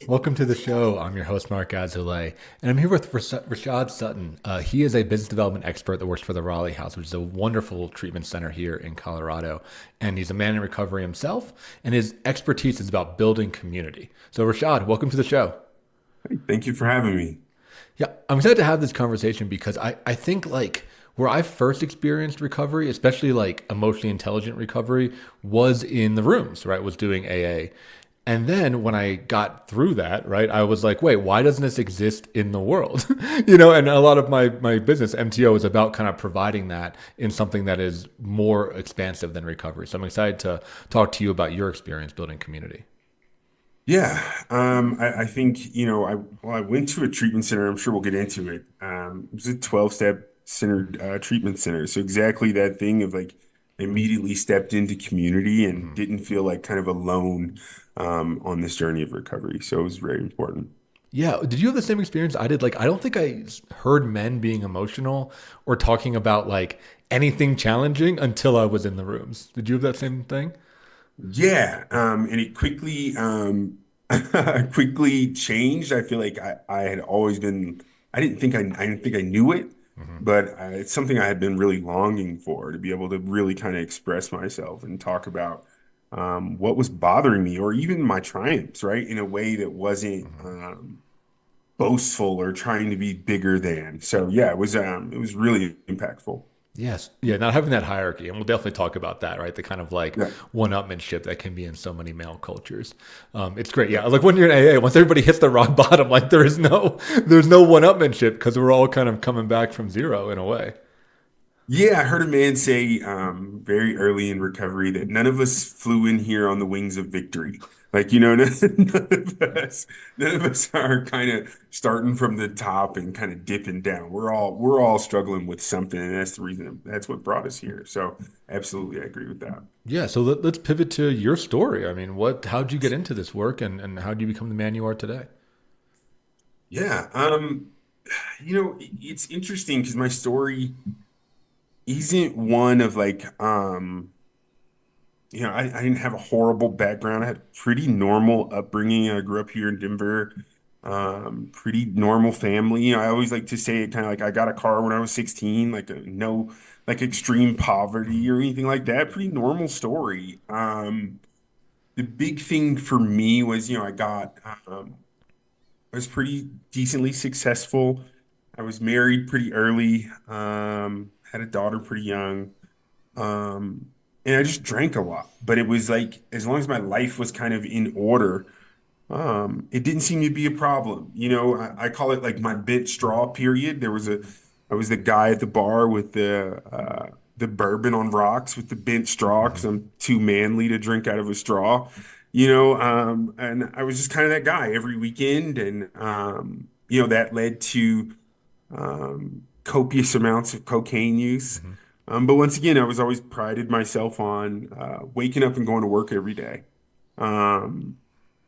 Welcome to the show. I'm your host, Mark Azoulay, and I'm here with Rashad Sutton. He is a business development expert that works for the Raleigh House, which is a wonderful treatment center here in Colorado. And he's a man in recovery himself, and his expertise is about building community. So, Rashad, welcome to the show. Thank you for having me. Yeah, I'm excited to have this conversation because I think like where I first experienced recovery, especially like emotionally intelligent recovery, was in the rooms, right? Was doing AA. And then when I got through that, right, I was like, wait, why doesn't this exist in the world? And a lot of my business, MTO, is about kind of providing that in something that is more expansive than recovery. So I'm excited to talk to you about your experience building community. Yeah, I think, I went to a treatment center. I'm sure we'll get into it. It was a 12-step centered treatment center. So exactly that thing of like immediately stepped into community and Mhm. didn't feel like kind of alone on this journey of recovery. So it was very important. Yeah. Did you have the same experience I did? Like, I don't think heard men being emotional or talking about like anything challenging until I was in the rooms. Did you have that same thing? Yeah, and it quickly quickly changed. I feel like I had always been I didn't think I knew it, Hmm. but it's something I had been really longing for to be able to really kind of express myself and talk about what was bothering me or even my triumphs, right? In a way that wasn't Hmm. boastful or trying to be bigger than. So yeah, it was really impactful. Yes. Yeah. Not having that hierarchy. And we'll definitely talk about that, right? The kind of like Yeah. one-upmanship that can be in so many male cultures. It's great. Yeah. Like when you're in AA, once everybody hits the rock bottom, like there's no one-upmanship because we're all kind of coming back from zero in a way. Yeah, I heard a man say very early in recovery that none of us flew in here on the wings of victory. Like, none of us are kind of starting from the top and kind of dipping down. We're all struggling with something, and that's the reason that's what brought us here. So, absolutely, I agree with that. Yeah. So let's pivot to your story. I mean, how'd you get into this work and how did you become the man you are today? Yeah, it's interesting because my story isn't one of like I didn't have a horrible background. I had a pretty normal upbringing. I grew up here in Denver, pretty normal family. I always like to say it kind of like I got a car when I was 16, like no like extreme poverty or anything like that. Pretty normal story. The big thing for me was, I was pretty decently successful. I was married pretty early, had a daughter pretty young. Um, and I just drank a lot. But it was like as long as my life was kind of in order, it didn't seem to be a problem. I call it like my bit straw period. I was the guy at the bar with the bourbon on rocks with the bent straw because Hmm. I'm too manly to drink out of a straw. And I was just kind of that guy every weekend, and that led to copious amounts of cocaine use. Hmm. But once again, I was always prided myself on waking up and going to work every day. Um,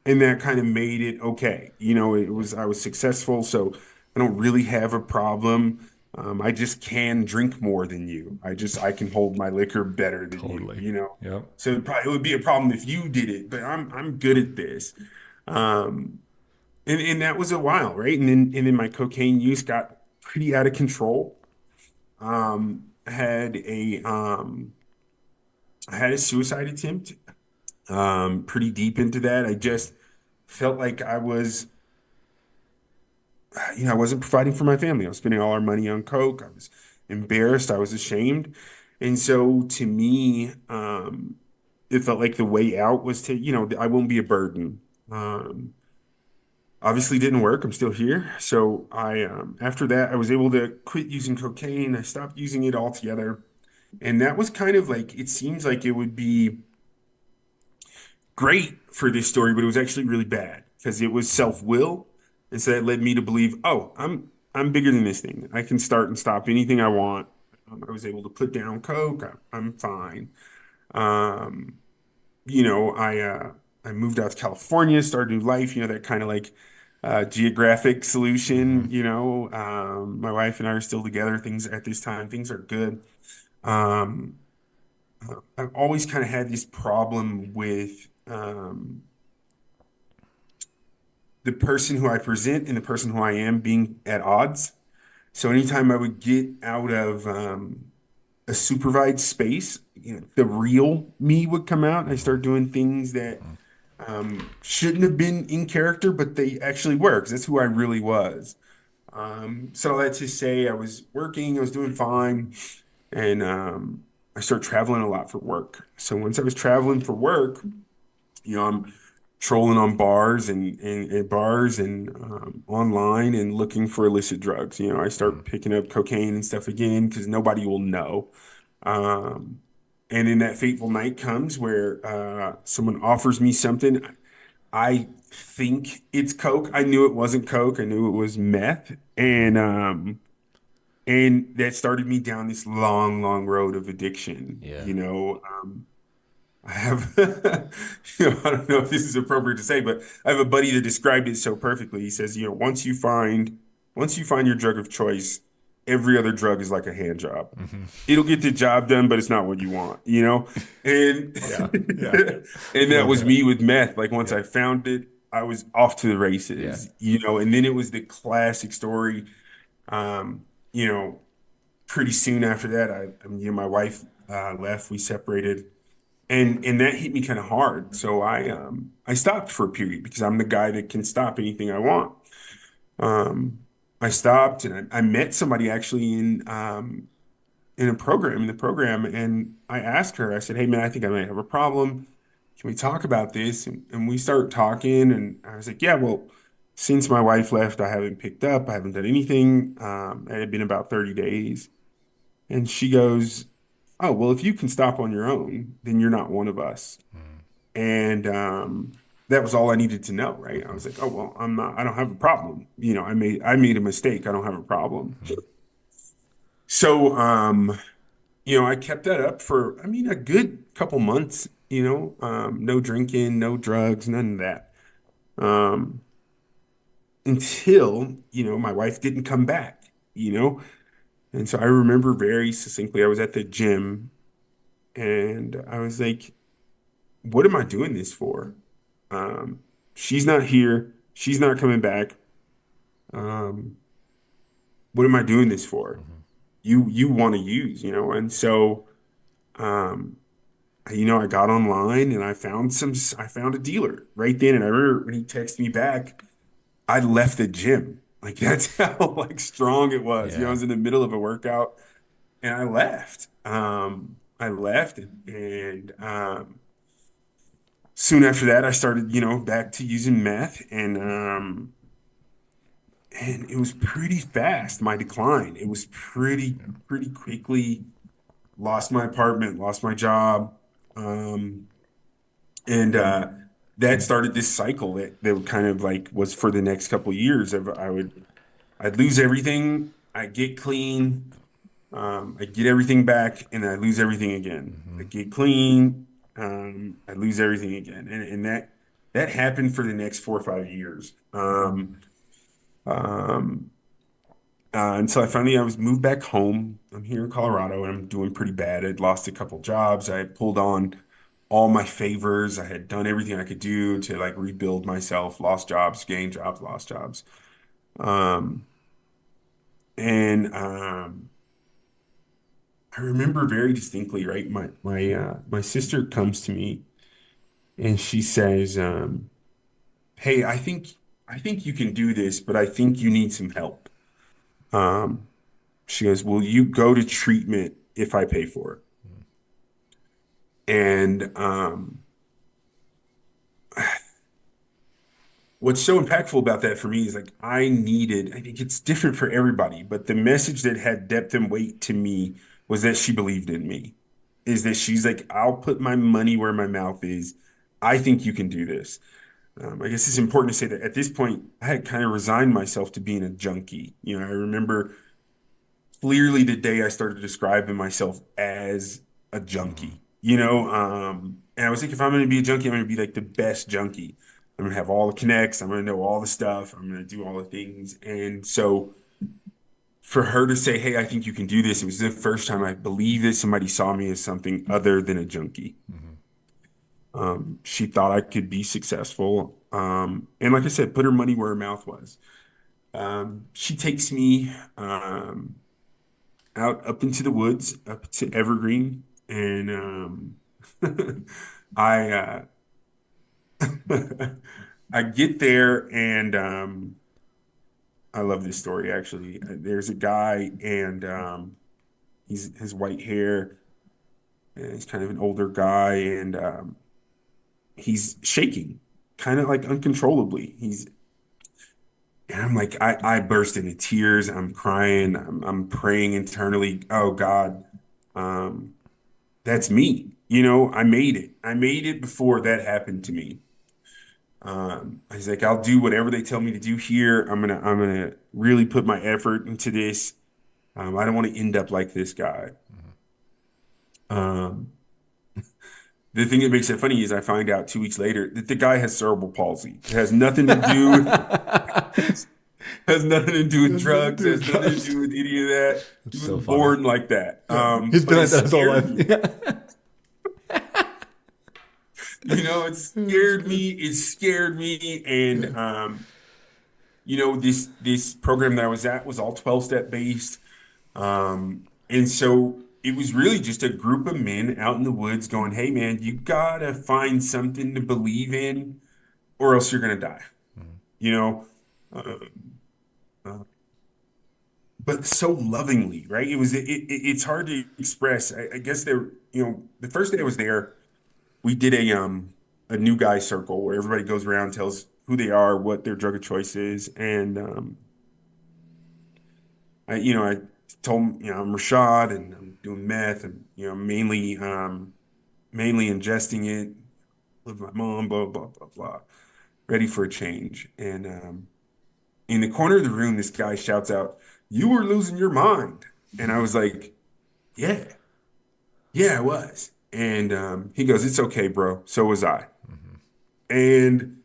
and that kind of made it okay. I was successful, so I don't really have a problem. I just can drink more than you. I can hold my liquor better than you, Totally. you know. Yep. So it would be a problem if you did it, but I'm good at this. Um, and that was a while, right? And then my cocaine use got pretty out of control. I had a suicide attempt. Pretty deep into that. I just felt like I wasn't providing for my family. I was spending all our money on coke. I was embarrassed. I was ashamed. And so to me, it felt like the way out was to, I won't be a burden. Obviously didn't work. I'm still here. So after that, I was able to quit using cocaine. I stopped using it altogether. And that was kind of like, it seems like it would be great for this story, but it was actually really bad because it was self-will. And so that led me to believe, oh, I'm bigger than this thing. I can start and stop anything I want. I was able to put down coke. I'm fine. Um, I moved out to California, started a new life, that kind of like geographic Hmm. solution, my wife and I are still together. Things at this time, things are good. Um, I've always kind of had this problem with the person who I present and the person who I am being at odds. So anytime I would get out of a supervised space, the real me would come out. And I start doing things that shouldn't have been in character, but they actually were, because that's who I really was. So let's just say I was working, I was doing fine, and I started traveling a lot for work. So once I was traveling for work, I'm trolling on bars and bars and online and looking for illicit drugs. I start picking up cocaine and stuff again because nobody will know. Um, and then that fateful night comes where someone offers me something. I think it's coke. I knew it wasn't coke. I knew it was meth. And that started me down this long, long road of addiction. Yeah. I have, I don't know if this is appropriate to say, but I have a buddy that described it so perfectly. He says, once you find your drug of choice, every other drug is like a hand job. It'll get the job done, but it's not what you want. And Yeah. Yeah. and that Love was that. me with meth. Like once Yeah. I found it, I was off to the Yeah. races. And then it was the classic story. Um, you know, Pretty soon after that, my wife left, we separated. And that hit me kind of hard. So I stopped for a period because I'm the guy that can stop anything I want. Um, I stopped and I met somebody actually in the program, and I asked her, I said, "Hey man, I think I might have a problem. Can we talk about this?" And we start talking, and I was like, "Yeah, well, since my wife left, I haven't picked up, I haven't done anything. It had been about 30 days." And she goes, "Oh, well, if you can stop on your own, then you're not one of us." And that was all I needed to know, right? I was like, "Oh, well, I don't have a problem. I made a mistake. I don't have a problem." So, I kept that up for, I mean, a good couple months, no drinking, no drugs, none of that. Um, until, my wife didn't come back, you know? And so I remember very succinctly, I was at the gym and I was like, what am I doing this for? She's not here. She's not coming back. Um, what am I doing this for? You want to use. And so, um, I got online and I found a dealer right then. And I remember when he texted me back, I left the gym. Like that's how like strong it was. I Yeah. was in the middle of a workout and I left. I left and soon after that, I started, back to using meth, and it was pretty fast, my decline. It was pretty quickly. Lost my apartment, lost my job, and that started this cycle that kind of like was for the next couple of years. I'd lose everything, I'd get clean, I'd get everything back, and I'd lose everything again. I'd get clean, I'd lose everything again, and that happened for the next 4 or 5 years. Um, until I was moved back home. I'm here in Colorado and I'm doing pretty bad. I'd lost a couple jobs. I had pulled on all my favors. I had done everything I could do to like rebuild myself. Lost jobs, gained jobs, lost jobs. Um, and I remember very distinctly, right? My sister comes to me and she says, "Hey, I think you can do this, but I think you need some help." Um, she goes, "Will you go to treatment if I pay for it?" And what's so impactful about that for me is like I think it's different for everybody, but the message that had depth and weight to me was that she believed in me. Is that she's like, "I'll put my money where my mouth is. I think you can do this." I guess it's important to say that at this point, I had kind of resigned myself to being a junkie. I remember clearly the day I started describing myself as a junkie, and I was like, if I'm going to be a junkie, I'm going to be like the best junkie. I'm going to have all the connects. I'm going to know all the stuff. I'm going to do all the things. And so for her to say, "Hey, I think you can do this," it was the first time I believe that somebody saw me as something other than a junkie. She thought I could be successful. And like I said, put her money where her mouth was. She takes me out up into the woods, up to Evergreen, and I I get there and I love this story actually. There's a guy and he's his white hair and he's kind of an older guy and he's shaking kind of like uncontrollably. He's and I'm like I burst into tears. I'm crying. I'm praying internally. Oh God, um, that's me. You know, I made it. I made it before that happened to me. I was like, I'll do whatever they tell me to do here. I'm gonna really put my effort into this. I don't want to end up like this guy. Um, the thing that makes it funny is I find out 2 weeks later that the guy has cerebral palsy. It has nothing to do has nothing to do with Has nothing to drugs, do with has nothing to drugs. do with any of that. He It's was so funny. born like that. Yeah, he's But been it like that his whole scared life. me. Yeah. You know, it It's scared good. me. It scared me. And Yeah. this program that I was at was all 12 step based. And so it was really just a group of men out in the woods going, "Hey man, you gotta find something to believe in, or else you're gonna die." You know, uh, uh, but so lovingly, right? It's hard to express. I guess there, the first day I was there, we did a new guy circle where everybody goes around, tells who they are, what their drug of choice is, and I told him, I'm Rashad and I'm doing meth and mainly ingesting it, live with my mom, blah blah blah blah, ready for a change. And in the corner of the room, this guy shouts out, "You were losing your mind," and I was like, "Yeah, yeah, I was." And he goes, "It's okay, bro. So was I." And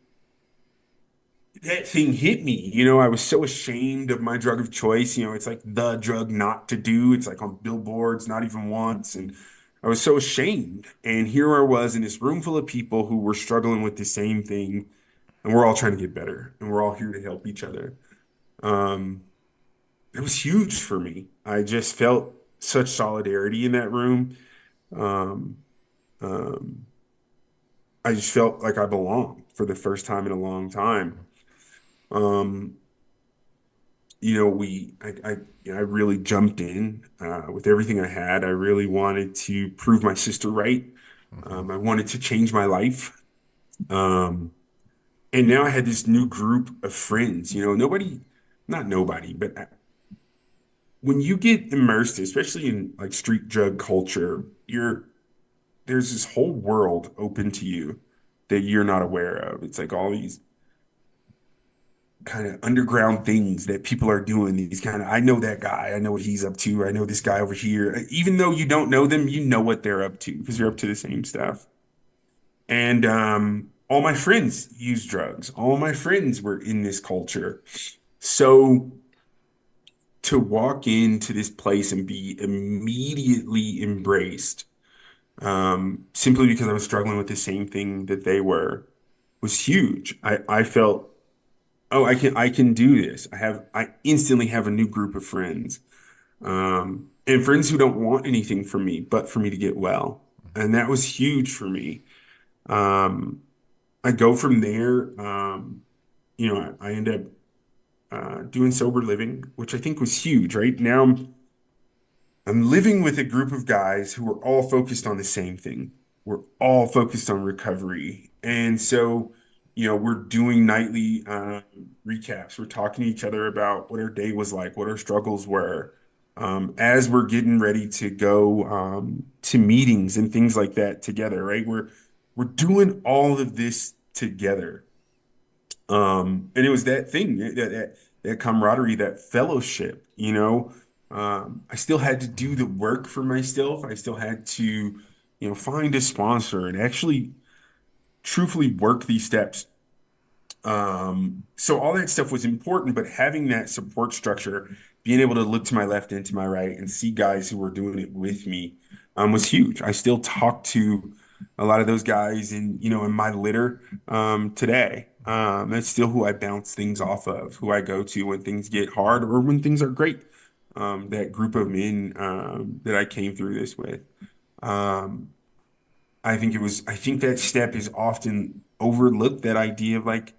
that thing hit me. I was so ashamed of my drug of choice. It's like the drug not to do. It's like on billboards, not even once. And I was so ashamed. And here I was in this room full of people who were struggling with the same thing. And we're all trying to get better. And we're all here to help each other. Um, it was huge for me. I just felt such solidarity in that room. Um, um, I just felt like I belonged for the first time in a long time. Um, I really jumped in with everything I had. I really wanted to prove my sister right. Hmm. I wanted to change my life. Um, and now I had this new group of friends. Not nobody, but when you get immersed, especially in like street drug culture, there's this whole world open to you that you're not aware of. It's like all these kind of underground things that people are doing. These kind of, I know that guy, I know what he's up to. I know this guy over here. Even though you don't know them, you know what they're up to because you're up to the same stuff. And all my friends use drugs. All my friends were in this culture. So to walk into this place and be immediately embraced, simply because I was struggling with the same thing that they were, was huge. I felt, oh, I can do this. I instantly have a new group of friends. And friends who don't want anything from me but for me to get well. And that was huge for me. Um, I go from there. I end up doing sober living, which I think was huge. Right now, I'm living with a group of guys who are all focused on the same thing. We're all focused on recovery. And so, we're doing nightly recaps. We're talking to each other about what our day was like, what our struggles were, as we're getting ready to go to meetings and things like that together, right? We're doing all of this together. And it was that thing, that camaraderie, that fellowship, I still had to do the work for myself. I still had to, find a sponsor and actually truthfully work these steps. So all that stuff was important, but having that support structure, being able to look to my left and to my right and see guys who were doing it with me, was huge. I still talk to a lot of those guys in my litter today. That's still who I bounce things off of, who I go to when things get hard or when things are great. That group of men that I came through this with. Um, I think that step is often overlooked, that idea of like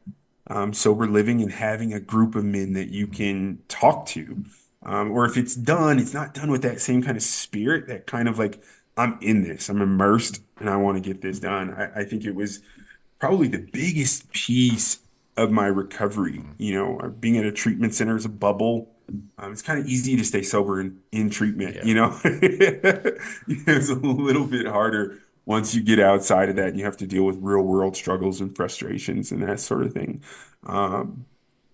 sober living and having a group of men that you can talk to. Or if it's done, it's not done with that same kind of spirit, that kind of like, I'm in this, I'm immersed, and I want to get this done. I think it was probably the biggest piece of my recovery. Being at a treatment center is a bubble. It's kind of easy to stay sober in treatment, Yeah. It's a little bit harder once you get outside of that and you have to deal with real world struggles and frustrations and that sort of thing. Um,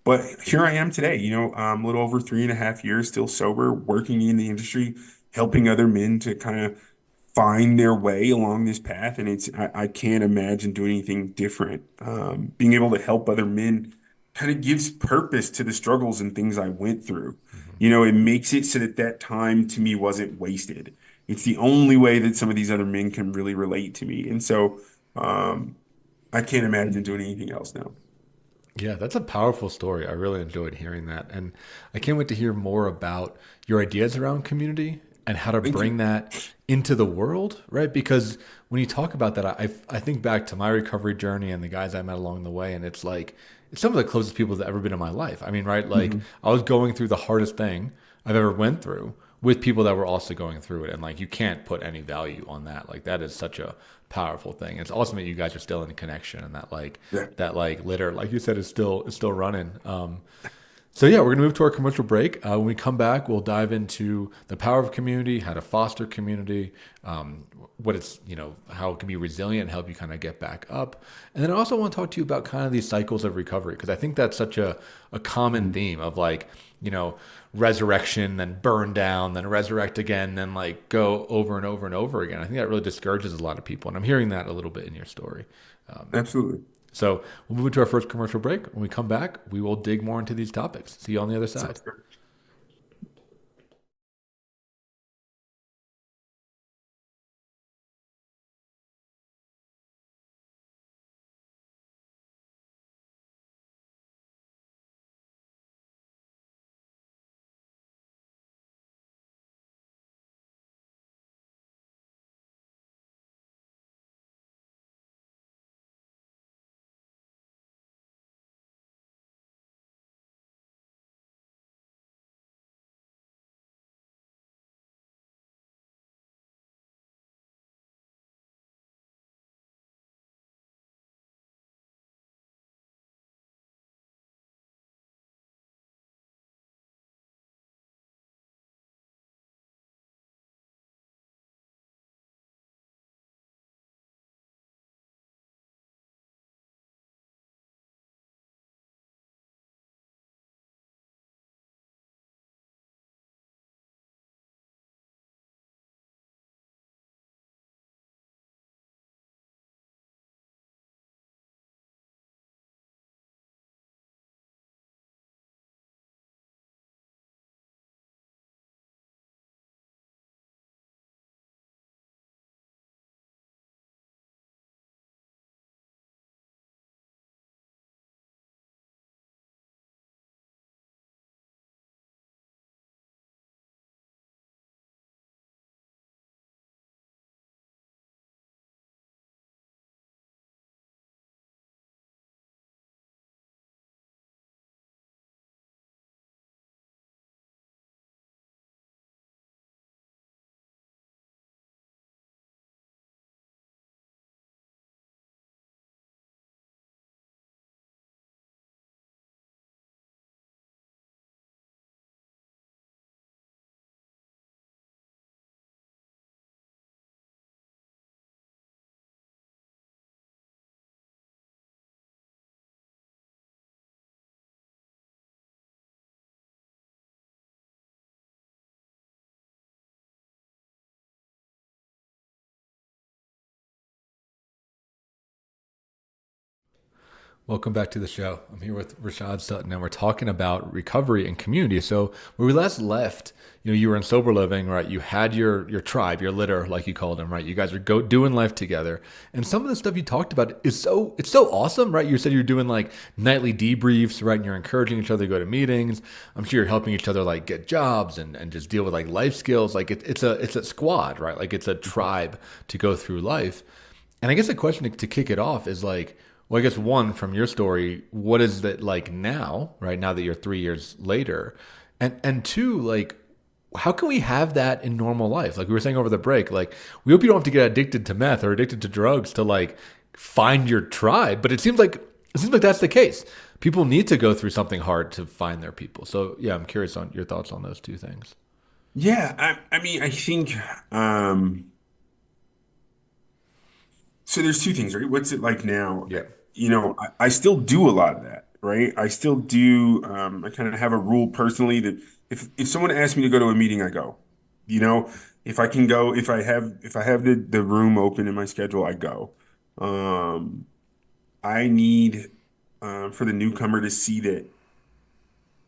but here I am today, a little over 3.5 years, still sober, working in the industry, helping other men to kind of find their way along this path. And I can't imagine doing anything different. Being able to help other men kind of gives purpose to the struggles and things I went through. Hmm. It makes it so that that time to me wasn't wasted. It's the only way that some of these other men can really relate to me. And so I can't imagine doing anything else now. Yeah, that's a powerful story. I really enjoyed hearing that. And I can't wait to hear more about your ideas around community and how to Thank bring you. that into the world, right? Because when you talk about that, I think back to my recovery journey and the guys I met along the way, and it's like, it's some of the closest people that ever been in my life. I mean, right? Like, Mhm. I was going through the hardest thing I've ever went through with people that were also going through it. And like, you can't put any value on that. Like, that is such a powerful thing. It's awesome that you guys are still in connection and Yeah. that like litter, like you said, is still running. So yeah, we're gonna move to our commercial break. When we come back, we'll dive into the power of community, how to foster community, what it's how it can be resilient and help you kind of get back up. And then I also want to talk to you about kind of these cycles of recovery because I think that's such a common Mhm. theme of like resurrection, then burn down, then resurrect again, then like go over and over and over again. I think that really discourages a lot of people, and I'm hearing that a little bit in your story. Absolutely. So we'll move into our first commercial break. When we come back, we will dig more into these topics. See you on the other side. Sounds good. Welcome back to the show. I'm here with Rashad Sutton, and we're talking about recovery and community. So, where we last left, you were in sober living, right? You had your tribe, your litter, like you called them, right? You guys are doing life together, and some of the stuff you talked about is so awesome, right? You said you're doing like nightly debriefs, right? And you're encouraging each other to go to meetings. I'm sure you're helping each other like get jobs and just deal with like life skills. Like it's a squad, right? Like it's a tribe to go through life. And I guess the question to kick it off is like, well, I guess one from your story, what is it like now, right? Now that you're 3 years later, and two, like, how can we have that in normal life? Like we were saying over the break, like we hope you don't have to get addicted to meth or addicted to drugs to like find your tribe, but it seems like that's the case. People need to go through something hard to find their people. So yeah, I'm curious on your thoughts on those two things. Yeah, I mean, I think so. There's two things, right? What's it like now? Yeah. I still do a lot of that, right? I still do. I kind of have a rule personally that if someone asks me to go to a meeting, I go. You know, if I can go, if I have the room open in my schedule, I go. Um, I need for the newcomer to see that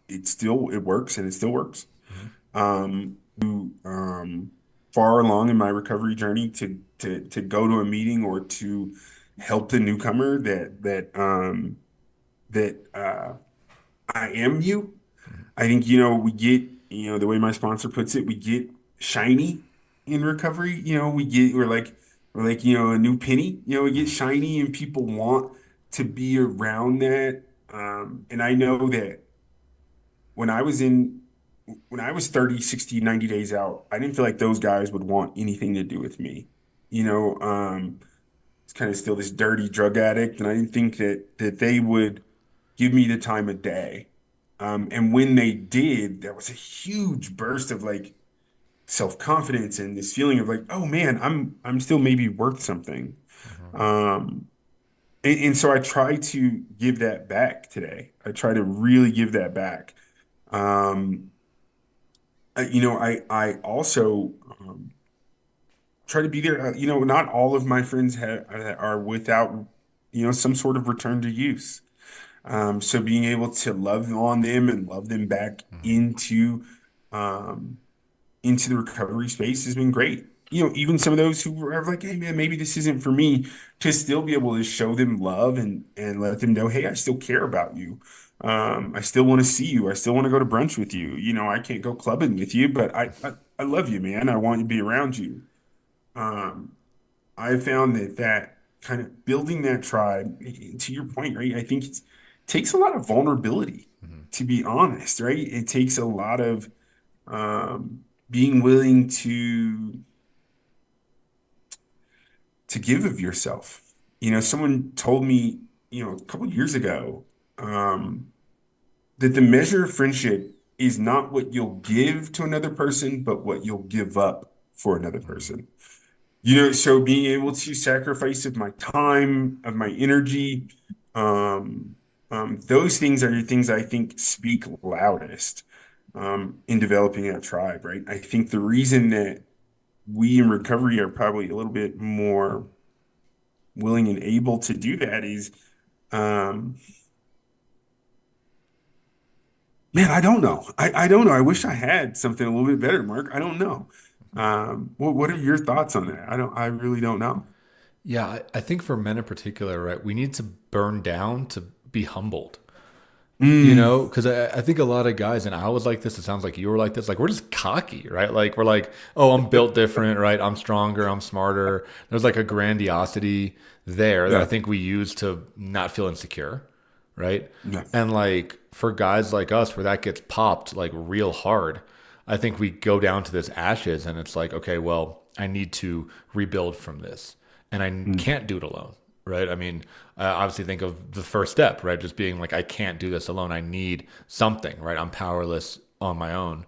it works and it still works. Mhm. Far along in my recovery journey to go to a meeting or to help the newcomer that I am you. I think we get the way my sponsor puts it, we get shiny in recovery. We're like a new penny. We get shiny and people want to be around that. And I know that when I was in when I was 30, 60, 90 days out, I didn't feel like those guys would want anything to do with me. It's kind of still this dirty drug addict, and I didn't think that they would give me the time of day. And when they did, there was a huge burst of like self-confidence and this feeling of like, oh man, I'm still maybe worth something. Mhm. Um, and so I try to give that back today. I try to really give that back. Um, I also try to be there. Not all of my friends are without some sort of return to use. So being able to love on them and love them back Mhm. um, into the recovery space has been great. Even some of those who are like, hey man, maybe this isn't for me, to still be able to show them love and let them know, hey, I still care about you. I still want to see you. I still want to go to brunch with you. I can't go clubbing with you, but I love you, man. I want to be around you. Um, I found that kind of building that tribe, to your point, right? I think it takes a lot of vulnerability, Mhm. to be honest, right? It takes a lot of being willing to give of yourself. Someone told me, a couple years ago, um, that the measure of friendship is not what you'll give to another person, but what you'll give up for another Mhm. person. So being able to sacrifice of my time, of my energy, um, those things are the things I think speak loudest in developing a tribe, right? I think the reason that we in recovery are probably a little bit more willing and able to do that is, um, man, I don't know. I don't know. I wish I had something a little bit better, Mark. I don't know. What are your thoughts on that? I really don't know. Yeah, I think for men in particular, right, we need to burn down to be humbled. Mm, Because I think a lot of guys, and I was like this, it sounds like you were like this, like we're just cocky, right? Like we're like, oh, I'm built different, right? I'm stronger, I'm smarter. There's like a grandiosity there that I yeah. think we use to not feel insecure, right? Yeah. And like for guys like us, where that gets popped like real hard, I think we go down to this ashes and it's like, okay, well, I need to rebuild from this and I Mm, can't do it alone, right? I mean, I obviously think of the first step, right? Just being like, I can't do this alone. I need something, right? I'm powerless on my own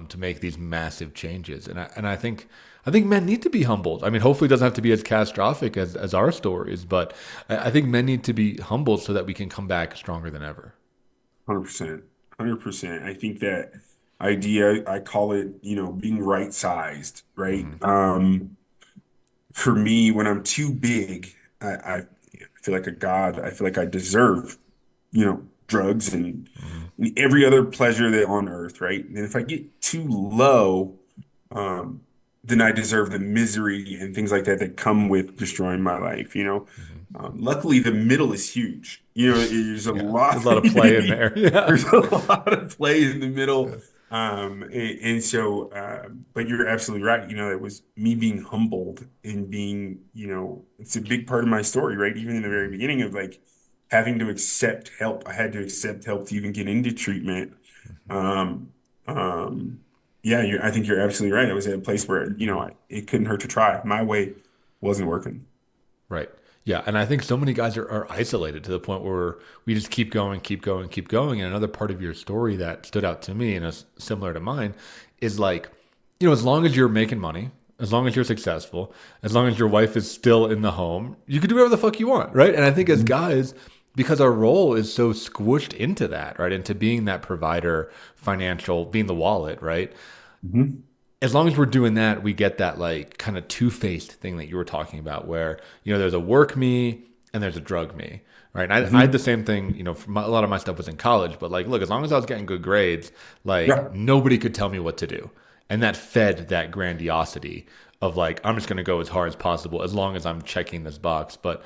to make these massive changes, and I think men need to be humbled. I mean, hopefully, it doesn't have to be as catastrophic as our stories, but I think men need to be humbled so that we can come back stronger than ever. 100%. 100%. I think that idea, I call it, being right sized, right? Hmm. For me, when I'm too big, I feel like a god. I feel like I deserve, drugs and Mhm. every other pleasure that on earth, right? And if I get too low, um, then I deserve the misery and things like that that come with destroying my life. Mhm. Luckily, the middle is huge. There's a Yeah, lot. there's a lot of play in there. Yeah. There's a lot of play in the middle. Yeah. And so, but you're absolutely right. It was me being humbled and being, it's a big part of my story, right? Even in the very beginning of like having to accept help. I had to accept help to even get into treatment. Mhm. Um, um, yeah, I think you're absolutely right. I was at a place where, it couldn't hurt to try. My way wasn't working. Right. Yeah. And I think so many guys are isolated to the point where we just keep going, keep going, keep going. And another part of your story that stood out to me and is similar to mine is like, as long as you're making money, as long as you're successful, as long as your wife is still in the home, you can do whatever the fuck you want. Right. And I think as Mhm. guys, because our role is so squished into that, right? Into being that provider, financial, being the wallet, right? Mhm. As long as we're doing that, we get that like kind of two-faced thing that you were talking about, where there's a work me and there's a drug me, right? And I had the Mhm. same thing. A lot of my stuff was in college, but like, look, as long as I was getting good grades, like Yeah. nobody could tell me what to do, and that fed that grandiosity of like I'm just going to go as hard as possible as long as I'm checking this box. But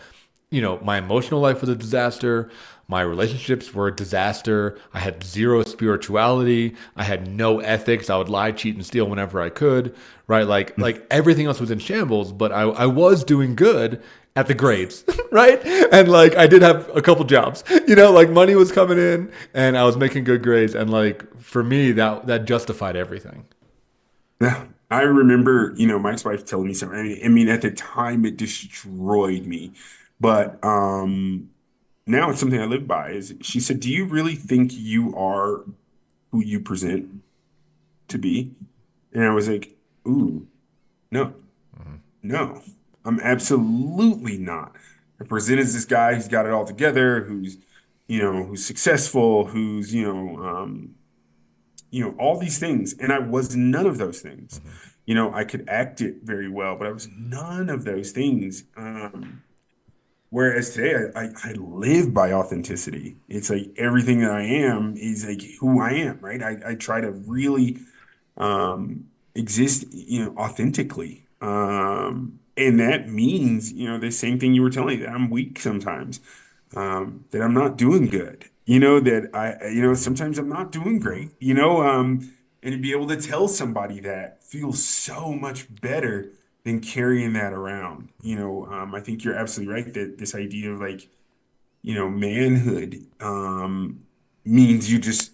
my emotional life was a disaster. My relationships were a disaster. I had zero spirituality. I had no ethics. I would lie, cheat, and steal whenever I could. Right? Like everything else was in shambles, but I was doing good at the grades, right? And like I did have a couple jobs. Like money was coming in and I was making good grades. And like for me, that justified everything. Yeah. I remember, my ex-wife telling me something. I mean, at the time it destroyed me. But now it's something I live by is she said, "Do you really think you are who you present to be?" And I was like, "Ooh, no, no. I'm absolutely not. I present as this guy who's got it all together, who's successful, who's, all these things. And I was none of those things. Mhm. I could act it very well, but I was none of those things. Whereas today, I live by authenticity. It's like everything that I am is like who I am, right? I try to really exist, authentically. And that means, the same thing you were telling me, that I'm weak sometimes, that I'm not doing good, that sometimes I'm not doing great, and to be able to tell somebody that feels so much better than carrying that around. I think you're absolutely right that this idea of like, manhood means you just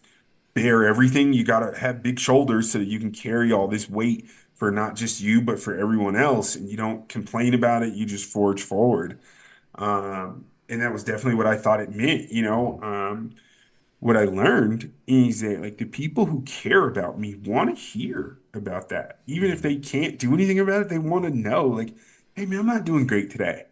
bear everything. You got to have big shoulders so that you can carry all this weight for not just you, but for everyone else. And you don't complain about it. You just forge forward. And that was definitely what I thought it meant. What I learned is that like the people who care about me want to hear about that. Even if Mhm. they can't do anything about it, they want to know, like, hey man, I'm not doing great today.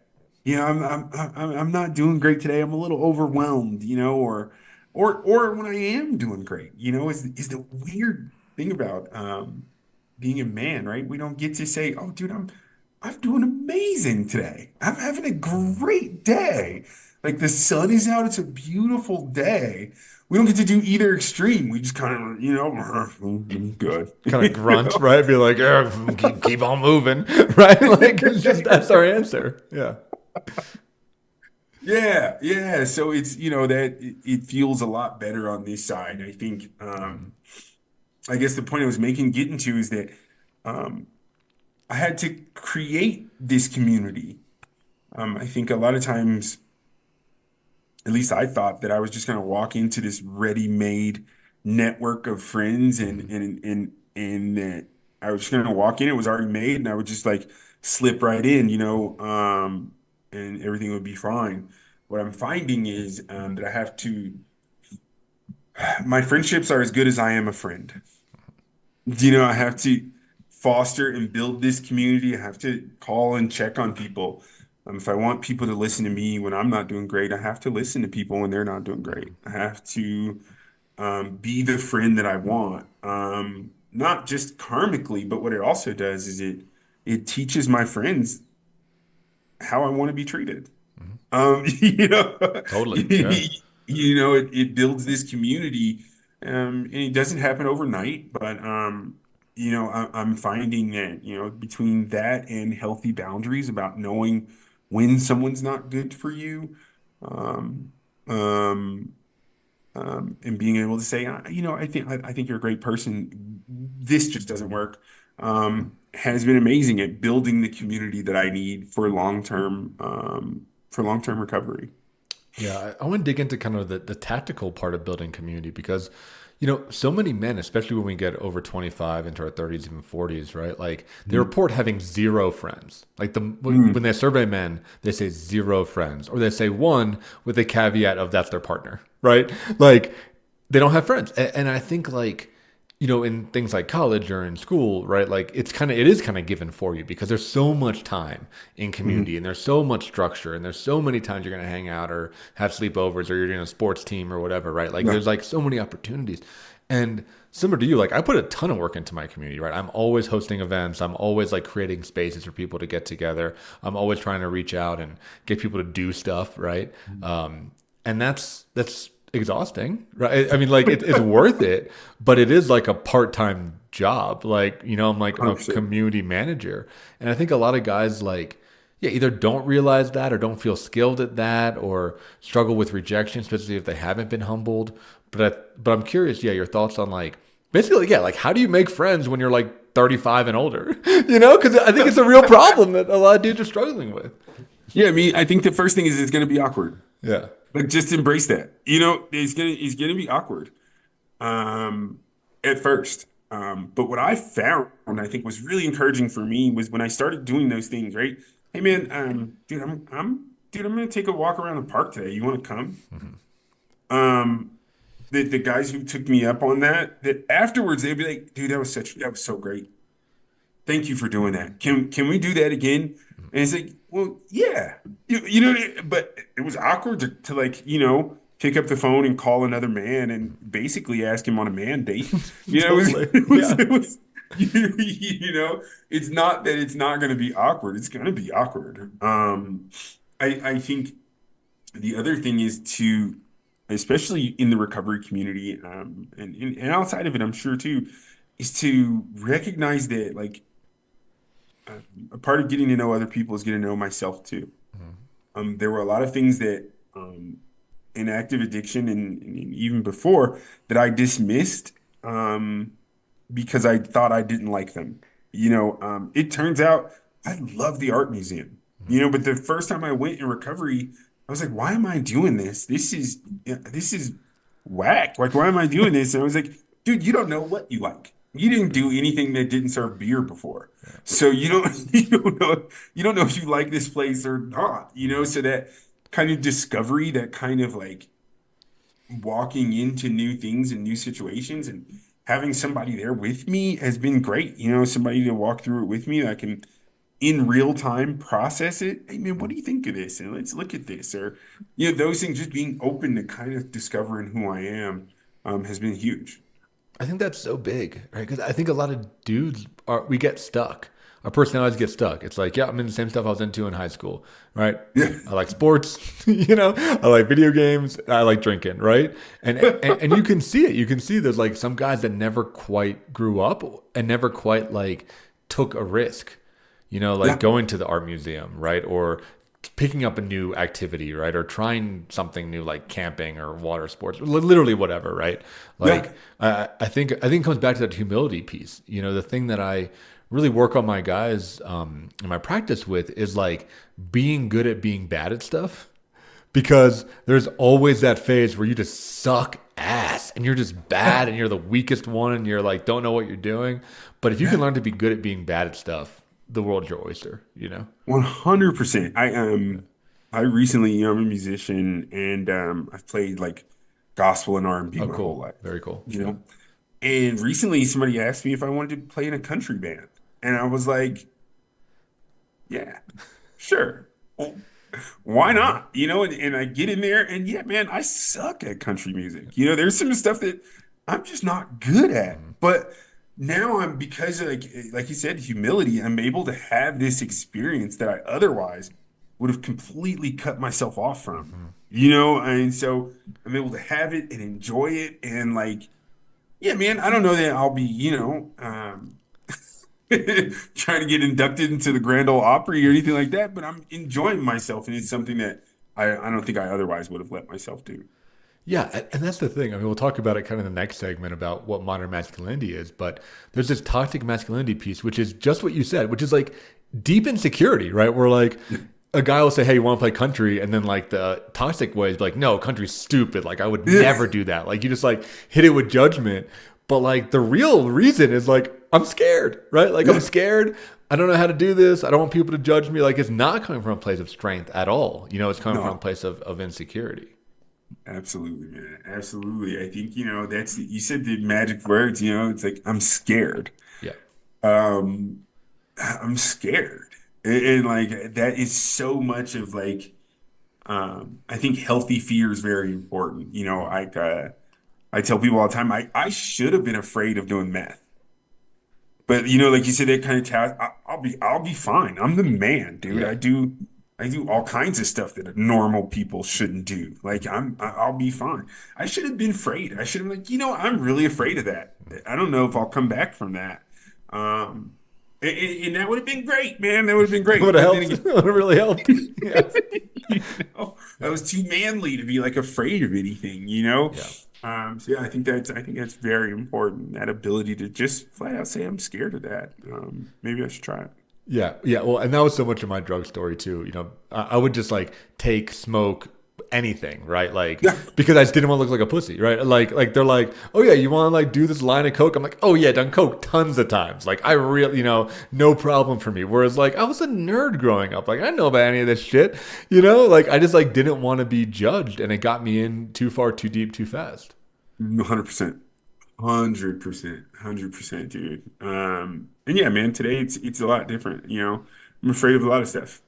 I'm not doing great today. I'm a little overwhelmed, or when I am doing great, is the weird thing about being a man, right? We don't get to say, "Oh, dude, I'm doing amazing today. I'm having a Mhm. great day. Like the sun is out. It's a beautiful day." We don't get to do either extreme. We just kind of, good. Kind of grunt, right? Be like, yeah, keep on moving, right? Like it's just that's our answer. Yeah. Yeah, yeah. So it's, that it feels a lot better on this side. I think, Mhm. I guess the point I was getting to is that um, I had to create this community. I think a lot of times, at least I thought that I was just going to walk into this ready-made network of friends and Mhm. that I was just going to walk in, it was already made, and I would just like slip right in, and everything would be fine. What I'm finding is that I have to, my friendships are as good as I am a friend. I have to foster and build this community. I have to call and check on people. If I want people to listen to me when I'm not doing great, I have to listen to people when they're not doing great. I have to be the friend that I want. Not just karmically, but what it also does is it teaches my friends how I want to be treated. You know, Totally. Yeah. it builds this community, and it doesn't happen overnight, but I'm finding that, between that and healthy boundaries about knowing when someone's not good for you, um, um, and being able to say, I think you're a great person. This just doesn't work. Has been amazing at building the community that I need for long-term recovery. Yeah, I want to dig into kind of the tactical part of building community because, so many men, especially when we get over 25 into our 30s, even 40s, right? Like they Mm, report having zero friends. Like when mm, they survey men, they say zero friends, or they say one with a caveat of that's their partner, right? Like they don't have friends. And I think like, in things like college or in school, right? Like it is kind of given for you because there's so much time in mhm. community and there's so much structure and there's so many times you're going to hang out or have sleepovers or you're in a sports team or whatever, right? Like Yeah. there's like so many opportunities. And similar to you, like I put a ton of work into my community, right? I'm always hosting events. I'm always like creating spaces for people to get together. I'm always trying to reach out and get people to do stuff, right? And that's exhausting, right? I mean, like it's worth it, but it is like a part-time job. Like, I'm like a 100%. community manager. And I think a lot of guys like, yeah, either don't realize that or don't feel skilled at that or struggle with rejection, especially if they haven't been humbled. But I'm curious, yeah, your thoughts on like basically, yeah, like how do you make friends when you're like 35 and older? Because I think it's a real problem that a lot of dudes are struggling with. Yeah, I mean, I think the first thing is it's going to be awkward. Yeah. Like, just embrace that. It's gonna be awkward um, at first. But what I found, I think, was really encouraging for me was when I started doing those things. Right? Hey, man, dude, I'm gonna take a walk around the park today. You want to come? Um, the guys who took me up on that afterwards they'd be like, dude, that was so great. Thank you for doing that. Can we do that again? And it's like, well, yeah, but it was awkward to like, pick up the phone and call another man and basically ask him on a man date. It was, Totally. Yeah. it was, it's not that it's not going to be awkward. It's going to be awkward. I think the other thing is to, especially in the recovery community, and outside of it, I'm sure too, is to recognize that like a part of getting to know other people is getting to know myself too. There were a lot of things that in active addiction and even before that I dismissed because I thought I didn't like them. It turns out I love the art museum. But the first time I went in recovery, I was like, why am I doing this? This is whack. Like, why am I doing this? And I was like, dude, you don't know what you like. You didn't do anything that didn't serve beer before. So you don't you don't know if you like this place or not, so that kind of discovery, that kind of like walking into new things and new situations and having somebody there with me has been great. Somebody to walk through it with me that can in real time process it. Hey man, what do you think of this? And let's look at this. Or, those things, just being open to kind of discovering who I am, has been huge. I think that's so big, right? Because I think a lot of dudes we get stuck. Our personalities get stuck. It's like, yeah, I'm in the same stuff I was into in high school, right? Yeah. I like sports, I like video games, I like drinking, right? And you can see it. You can see there's like some guys that never quite grew up and never quite like took a risk, like Yeah. going to the art museum, right? Or picking up a new activity, right? Or trying something new like camping or water sports, literally whatever, right? Yeah. Like I think it comes back to that humility piece. The thing that I really work on my guys in my practice with is like being good at being bad at stuff because there's always that phase where you just suck ass and you're just bad and you're the weakest one and you're like don't know what you're doing. But if you can Yeah. learn to be good at being bad at stuff, the world's your oyster. 100%. I recently, I'm a musician and I've played like gospel and R&B Oh, my whole cool. life, Very cool. you Yeah. know. And recently somebody asked me if I wanted to play in a country band. And I was like, yeah, sure. Well, why Mhm. not? And I get in there and yeah, man, I suck at country music. There's some stuff that I'm just not good at. Mhm. But now because of like you said, humility, I'm able to have this experience that I otherwise would have completely cut myself off from, you know? And so I'm able to have it and enjoy it. And like, yeah, man, I don't know that I'll be, trying to get inducted into the Grand Ole Opry or anything like that, but I'm enjoying myself. And it's something that I don't think I otherwise would have let myself do. Yeah, and that's the thing. I mean, we'll talk about it kind of in the next segment about what modern masculinity is, but there's this toxic masculinity piece, which is just what you said, which is like deep insecurity, right? Where like a guy will say, "Hey, you want to play country?" And then like the toxic way is like, "No, country's stupid. Like I would Yeah. never do that." Like you just like hit it with judgment. But like the real reason is like I'm scared, right? Like I'm Yeah. scared. I don't know how to do this. I don't want people to judge me. Like it's not coming from a place of strength at all. You know, it's coming from a No. place of insecurity. Absolutely, man. Absolutely. I think, you said the magic words, it's like I'm scared. Yeah. Um, I'm scared. And like that is so much of like I think healthy fear is very important. I tell people all the time, I should have been afraid of doing math. But like you said, that kind of task, I'll be fine. I'm the man, dude. Yeah. I do all kinds of stuff that normal people shouldn't do. Like I'll be fine. I should have been afraid. I should have like, I'm really afraid of that. I don't know if I'll come back from that. Um, and that would have been great, man. That would have been That would great. have But then helped. again, That would have really helped. Yeah. I was too manly to be like afraid of anything. Yeah. So yeah, I think that's very important. That ability to just flat out say I'm scared of that. Maybe I should try it. Yeah. Yeah. Well, and that was so much of my drug story too. You know, I would just like take, smoke, anything, right? Like Yeah, because I just didn't want to look like a pussy, right? Like they're like, oh yeah, you want to like do this line of coke? I'm like, oh yeah, done coke tons of times. Like I really, no problem for me. Whereas like I was a nerd growing up. Like I didn't know about any of this shit. Like I just like didn't want to be judged, and it got me in too far, too deep, too fast. 100%, 100%, 100%, dude. And yeah, man, today it's a lot different. I'm afraid of a lot of stuff.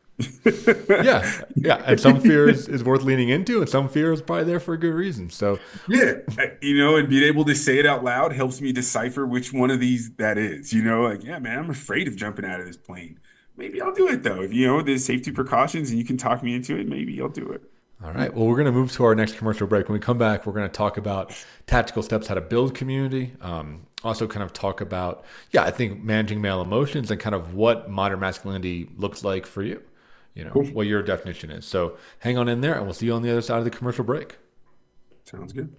Yeah, yeah, and some fear is worth leaning into, and some fear is probably there for a good reason. So, Yeah, and being able to say it out loud helps me decipher which one of these that is. Like, yeah, man, I'm afraid of jumping out of this plane. Maybe I'll do it though. If there's safety precautions and you can talk me into it, maybe I'll do it. all right. Well, we're going to move to our next commercial break. When we come back, we're going to talk about tactical steps how to build community. Also, kind of talk about, yeah, I think managing male emotions and kind of what modern masculinity looks like for you. Cool. What your definition is. So, hang on in there, and we'll see you on the other side of the commercial break. Sounds good.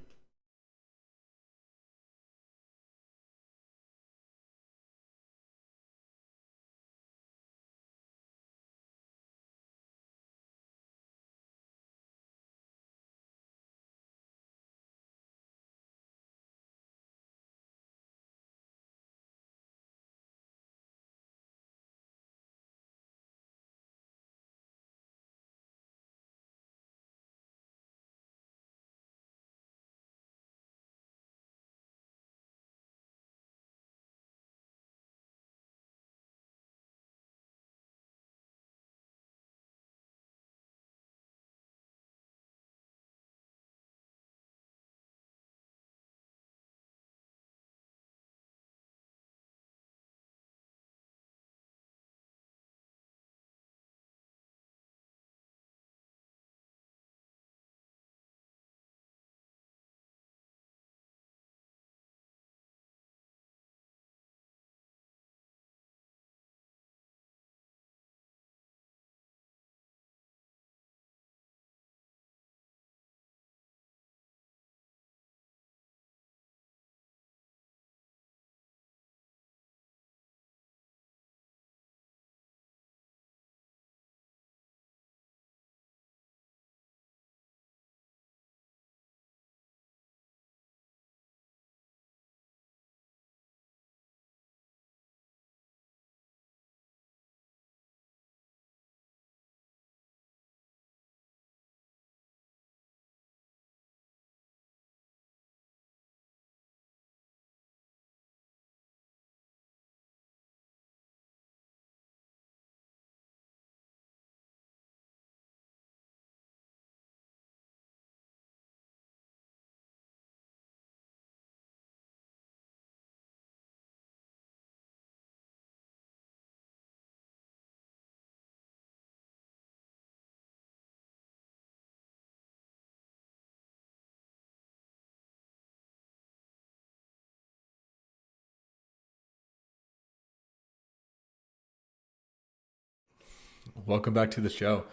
Welcome back to the show.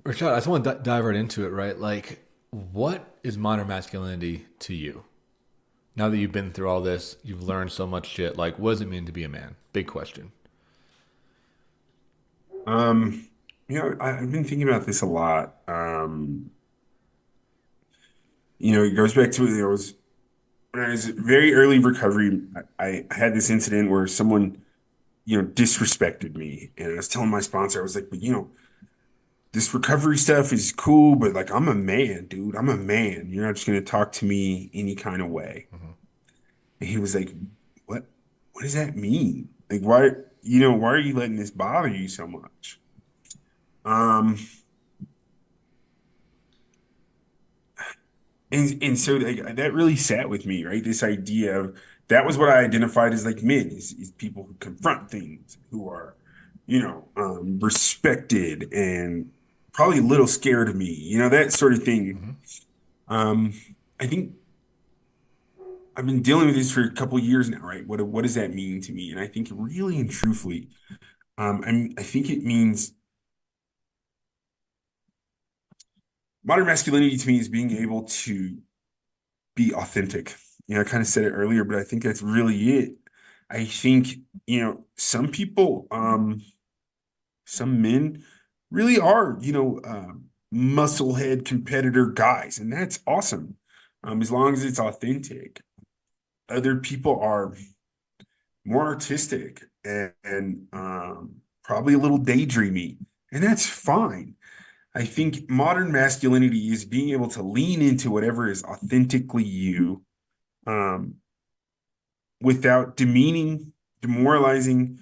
Rashad, I just want to dive right into it, right? Like, what is modern masculinity to you? Now that you've been through all this, you've learned so much shit. Like, what does it mean to be a man? Big question. I've been thinking about this a lot. It goes back to when I was very early recovery. I had this incident where someone, disrespected me, and I was telling my sponsor, I was like, but this recovery stuff is cool, but like, I'm a man, dude. I'm a man. You're not just gonna talk to me any kind of way. And he was like, what? What does that mean? Like, why are you letting this bother you so much? Um, and so like, that really sat with me, right? This idea of that was what I identified as like men is people who confront things, who are, respected and probably a little scared of me, that sort of thing. Hmm. Um, I think I've been dealing with this for a couple of years now, right? What does that mean to me? And I think really and truthfully, I think it means modern masculinity to me is being able to be authentic. I kind of said it earlier, but I think that's really it. I think, some people, some men really are, musclehead competitor guys, and that's awesome. As long as it's authentic. Other people are more artistic and probably a little daydreamy, and that's fine. I think modern masculinity is being able to lean into whatever is authentically you, um, without demeaning, demoralizing,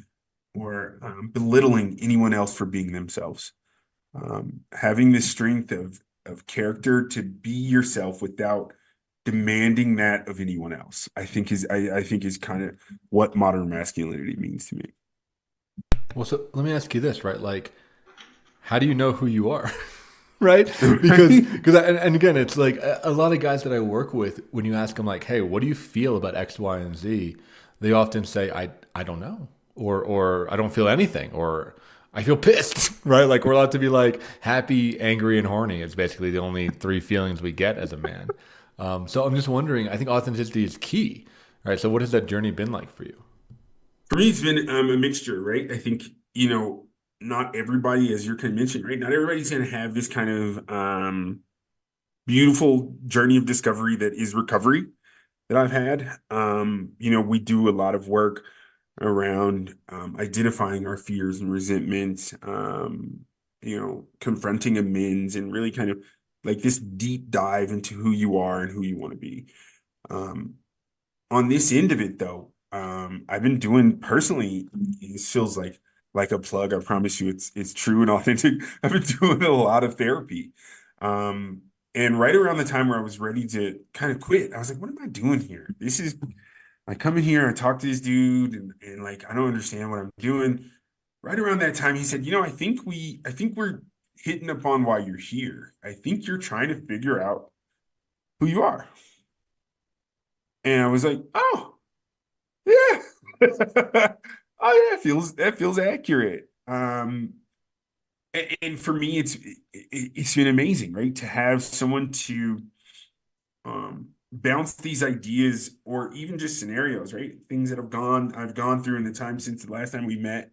or belittling anyone else for being themselves. Having the strength of character to be yourself without demanding that of anyone else, I think is kind of what modern masculinity means to me. Well, so let me ask you this, right? Like, how do you know who you are? Right? Right? And again, it's like a lot of guys that I work with, when you ask them like, "Hey, what do you feel about X, Y, and Z?" They often say, I don't know," or "I don't feel anything," or "I feel pissed." Right? Like we're allowed to be like happy, angry, and horny. It's basically the only three feelings we get as a man. So I'm just wondering. I think authenticity is key, right? So what has that journey been like for you? For me, it's been a mixture, right? I think, not everybody, as you're kind of mentioning, right? Not everybody's going to have this kind of beautiful journey of discovery that is recovery that I've had. We do a lot of work around identifying our fears and resentments, confronting amends and really kind of like this deep dive into who you are and who you want to be. Um, on this end of it, though, I've been doing personally, it feels like a plug. I promise you it's true and authentic. I've been doing a lot of therapy. Um, and right around the time where I was ready to kind of quit, I was like, what am I doing here? This is I come in here, I talk to this dude, and like I don't understand what I'm doing. Right around that time, he said, I think we're hitting upon why you're here. I think you're trying to figure out who you are. And I was like, oh, yeah. Oh yeah, that feels accurate. And for me, it's been amazing, right? To have someone to bounce these ideas or even just scenarios, right? Things that I've gone through in the time since the last time we met,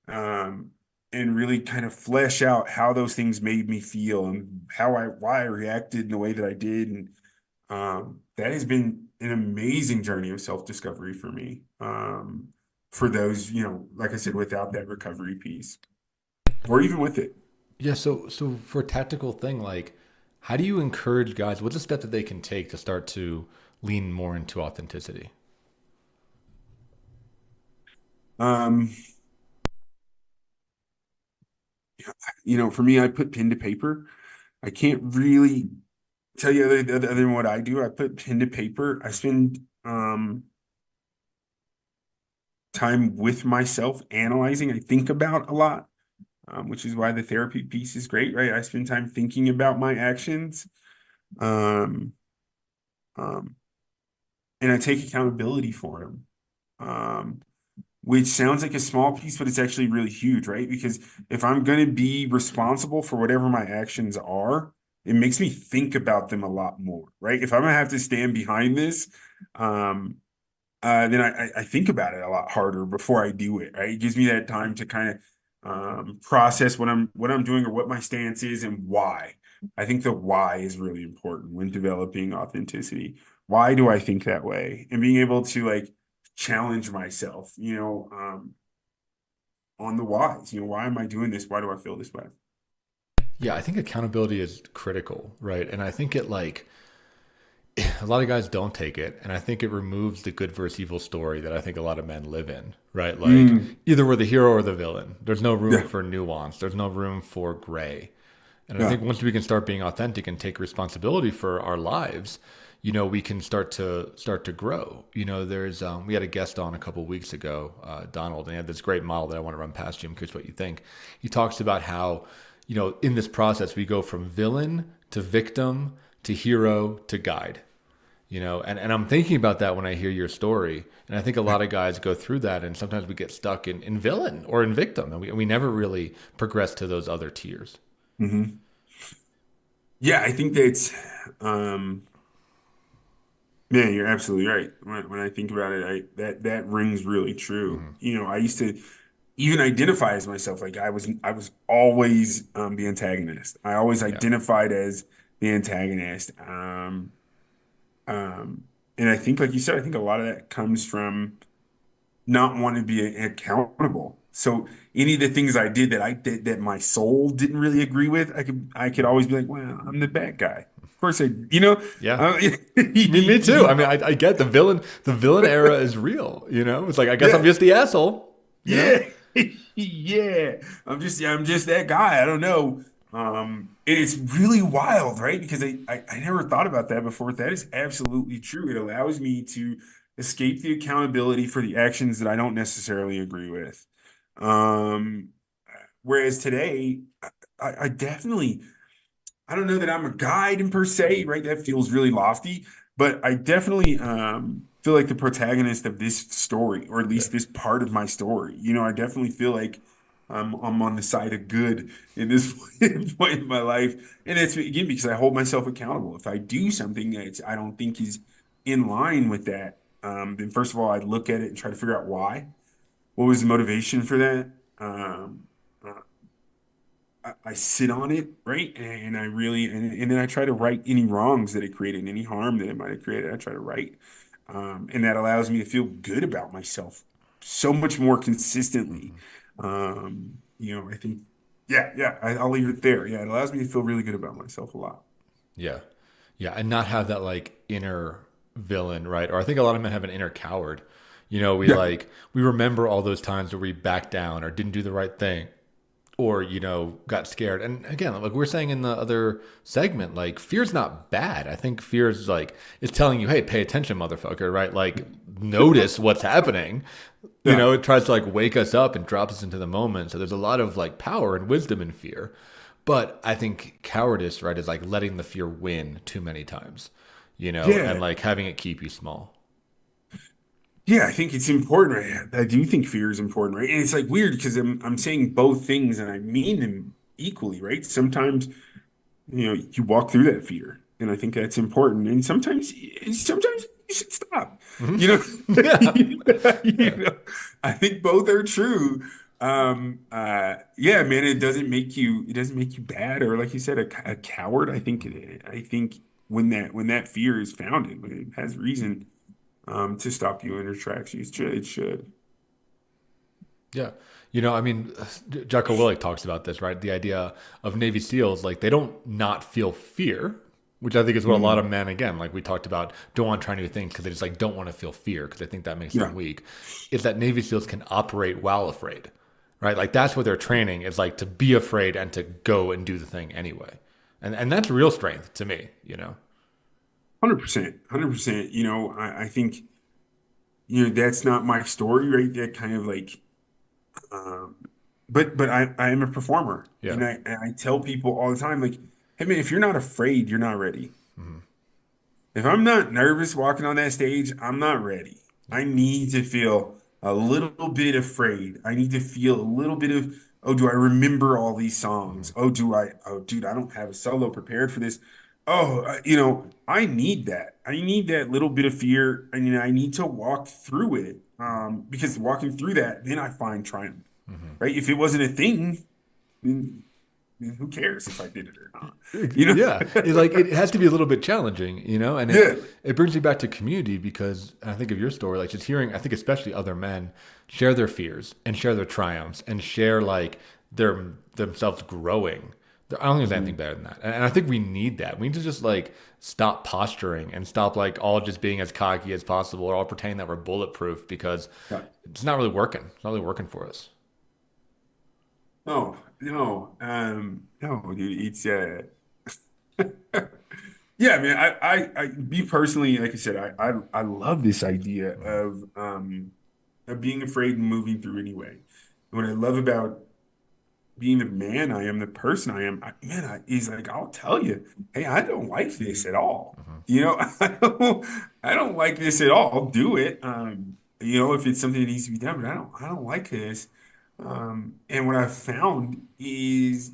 um, and really kind of flesh out how those things made me feel and why I reacted in the way that I did. And that has been an amazing journey of self-discovery for me. For those, like I said, without that recovery piece, or even with it. Yeah, so for a tactical thing, like how do you encourage guys? What's a step that they can take to start to lean more into authenticity? Um, for me, I put pen to paper. I can't really tell you other than what I do. I put pen to paper. I spend time with myself analyzing. I think about a lot, which is why the therapy piece is great, right? I spend time thinking about my actions, um, um, and I take accountability for them. Um, which sounds like a small piece, but it's actually really huge, right? Because if I'm going to be responsible for whatever my actions are, it makes me think about them a lot more, right? If I'm gonna have to stand behind this, um, then I think about it a lot harder before I do it, right? It gives me that time to kind of process what I'm doing or what my stance is and why. I think the why is really important when developing authenticity. Why do I think that way? And being able to like challenge myself, on the whys. Why am I doing this? Why do I feel this way? Yeah, I think accountability is critical, right? And I think it like a lot of guys don't take it, and I think it removes the good versus evil story that I think a lot of men live in, right? Like Mm, either we're the hero or the villain. There's no room yeah, for nuance. There's no room for gray. And I yeah. think once we can start being authentic and take responsibility for our lives, we can start to grow. There's we had a guest on a couple of weeks ago, Donald, and he had this great model that I want to run past you. I'm curious what you think. He talks about how in this process we go from villain to victim to hero to guide. And I'm thinking about that when I hear your story. And I think a lot of guys go through that, and sometimes we get stuck in villain or in victim, and we never really progress to those other tiers. Hmm. Yeah, I think that's um man, you're absolutely right. When I think about it, that rings really true. Hmm. I used to even identify as myself. Like I was always the antagonist. I always Yeah. identified as the antagonist. And I think, like you said, I think a lot of that comes from not wanting to be accountable. So any of the things I did that I did that my soul didn't really agree with, I could always be like, well, I'm the bad guy. Of course Yeah. uh, Me too. I mean, I get the villain era is real, It's like I guess I'm yeah, just the asshole, you know? yeah, yeah. I'm just that guy. I don't know. And it's really wild, right? Because I never thought about that before. That is absolutely true. It allows me to escape the accountability for the actions that I don't necessarily agree with. Um, Whereas today, I definitely I don't know that I'm a guide in per se, right? That feels really lofty, but I definitely feel like the protagonist of this story, or at Yeah. least this part of my story. I definitely feel like I'm on the side of good in this point in my life, and it's again because I hold myself accountable. If I do something that I don't think is in line with that, then first of all, I look at it and try to figure out why. What was the motivation for that? Uh, I sit on it, right? And I really, and then I try to right any wrongs that it created, any harm that it might have created. I try to right. And that allows me to feel good about myself so much more consistently. I think, yeah, yeah, I'll leave it there. Yeah, it allows me to feel really good about myself a lot. Yeah. Yeah. And not have that like inner villain, right? Or I think a lot of men have an inner coward. We Yeah, we remember all those times where we backed down or didn't do the right thing or got scared. And again, like we were saying in the other segment, like fear's not bad. I think fear is like it's telling you, hey, pay attention, motherfucker, right? Like notice what's happening. yeah. It tries to like wake us up and drop us into the moment. So there's a lot of like power and wisdom in fear. But I think cowardice, right, is like letting the fear win too many times, and Yeah, like having it keep you small. yeah, I think it's important, right? I do think fear is important, right? And it's like weird because I'm saying both things and I mean them equally, right? Sometimes you walk through that fear, and I think that's important. And sometimes you should stop. You know, Yeah. you know, I think both are true. Yeah, man, it doesn't make you bad or like you said, a coward. I think when that fear is founded, when it has reason to stop you in your tracks, it should. Yeah. I mean, Jocko Willink talks about this, right? The idea of Navy SEALs, like they don't not feel fear, which I think is what a lot of Mm, men, again, like we talked about, don't want to try new things because they just like don't want to feel fear because they think that makes them yeah. weak. Is that Navy SEALs can operate while afraid, right? Like that's what their training is like to be afraid and to go and do the thing anyway. And that's real strength to me. 100%, 100%. I think, that's not my story, right? That kind of like, um, but I am a performer, Yeah. and I tell people all the time, like, hey man, if you're not afraid, you're not ready. Hmm. If I'm not nervous walking on that stage, I'm not ready. Yeah. I need to feel a little bit afraid. I need to feel a little bit of, oh, do I remember all these songs? Mhm. Oh, oh, dude, I don't have a solo prepared for this. Oh, I need that. I need that little bit of fear. I need to walk through it. Because walking through that, then I find triumph, Mhm. right? If it wasn't a thing, then, then who cares if I did it or not? You Yeah, know? it has to be a little bit challenging, and Yeah. it brings me back to community because I think of your story, like just hearing, I think especially other men share their fears and share their triumphs and share like themselves growing. I don't think there's anything better than that, and I think we need that. We need to just like stop posturing and stop like all just being as cocky as possible or all pretending that we're bulletproof because Yeah. it's not really working. It's not really working for us. No, no, no, dude, it's yeah, man. Me personally, like I said, I love this idea of being afraid and moving through anyway. And what I love about being the man I am, the person I am, is like I'll tell you, hey, I don't like this at all. Mhm. I don't like this at all. I'll do it. If it's something that needs to be done, but I don't like this. And what I've found is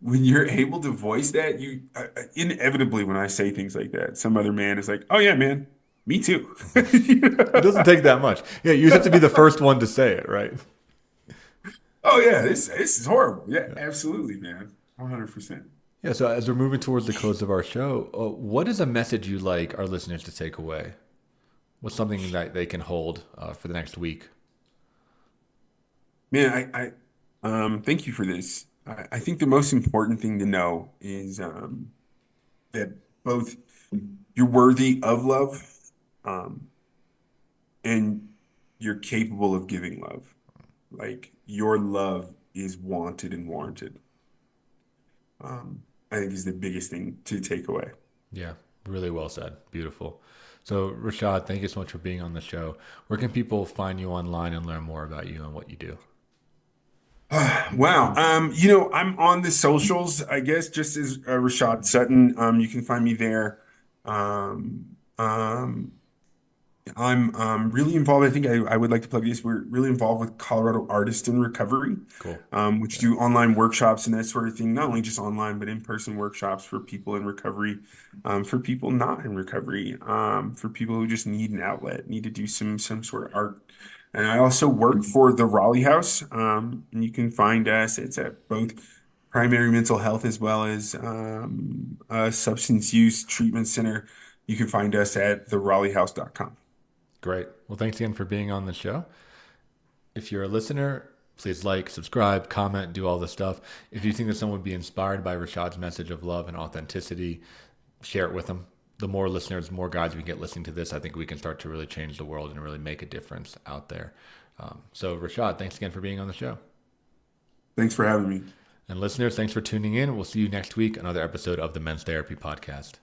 when you're able to voice that, you inevitably, when I say things like that, some other man is like, "Oh yeah, man, me too." It doesn't take that much. Yeah, you just have to be the first one to say it, right? Oh yeah, this is horrible. Yeah, absolutely, man. 100%. Yeah, so as we're moving towards the close of our show, what is a message you'd like our listeners to take away? What's something that they can hold for the next week? Man, thank you for this. I think the most important thing to know is that both you're worthy of love, um, and you're capable of giving love. Like your love is wanted and warranted. I think is the biggest thing to take away. Yeah, really well said. Beautiful. So, Rashad, thank you so much for being on the show. Where can people find you online and learn more about you and what you do? Wow. I'm on the socials, I guess, just as Rashad Sutton. You can find me there. Um, um, I'm really involved. I think I would like to plug this. We're really involved with Colorado Artists in Recovery, Cool. which Yeah. do online workshops and that sort of thing. Not only just online, but in-person workshops for people in recovery, for people not in recovery, for people who just need an outlet, need to do some sort of art. And I also work for the Raleigh House, and you can find us. It's at both primary mental health as well as a substance use treatment center. You can find us at theraleighouse.com. Great. Well, thanks again for being on the show. If you're a listener, please like, subscribe, comment, do all the stuff. If you think that someone would be inspired by Rashad's message of love and authenticity, share it with them. The more listeners, more guys we get listening to this, I think we can start to really change the world and really make a difference out there. So, Rashad, thanks again for being on the show. Thanks for having me. And listeners, thanks for tuning in. We'll see you next week, another episode of the Men's Therapy Podcast.